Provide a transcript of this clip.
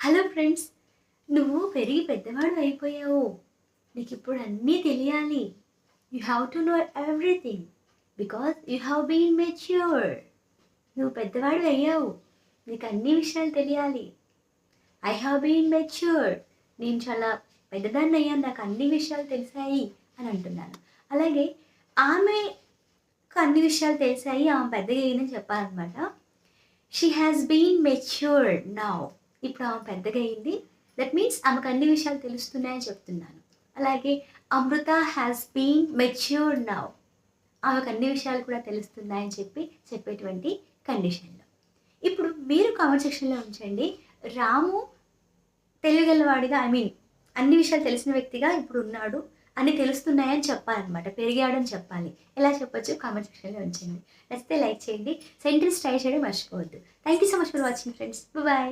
Hello friends, నువ్వు పెరిగి పెద్దవాడు అయిపోయావు. నీకిప్పుడు అన్నీ తెలియాలి. You have to know everything because you have been mature. నువ్వు పెద్దవాడు అయ్యావు. నీకు అన్ని విషయాలు తెలియాలి. I have been mature. నేను చాలా పెద్దదాన్ని అయ్యాను, నాకు అన్ని విషయాలు తెలిసాయి అని అంటున్నాను. అలాగే ఆమెకు అన్ని విషయాలు తెలిసాయి, ఆమె పెద్దగా అయిందని చెప్పాలన్నమాట. She has been matured now. ఇప్పుడు ఆమె పెద్దగా అయింది, దట్ మీన్స్ ఆమెకు అన్ని విషయాలు తెలుస్తున్నాయని చెప్తున్నాను. అలాగే అమృత హ్యాస్ బీన్ మెచ్యూర్డ్ నౌ. ఆమెకు అన్ని విషయాలు కూడా తెలుస్తున్నాయని చెప్పేటువంటి కండిషన్లో. ఇప్పుడు మీరు కామెంట్ సెక్షన్లో ఉంచండి, రాము తెలియగలవాడిగా అన్ని విషయాలు తెలిసిన వ్యక్తిగా ఇప్పుడు ఉన్నాడు, అన్ని తెలుస్తున్నాయని చెప్పాలన్నమాట, పెరిగాడని చెప్పాలి. ఎలా చెప్పొచ్చు కామెంట్ సెక్షన్లో ఉంచండి. నచ్చితే లైక్ చేయండి, సెంటెన్స్ ట్రై చేయడం మర్చిపోవద్దు. Thank you so much for watching friends. Bye.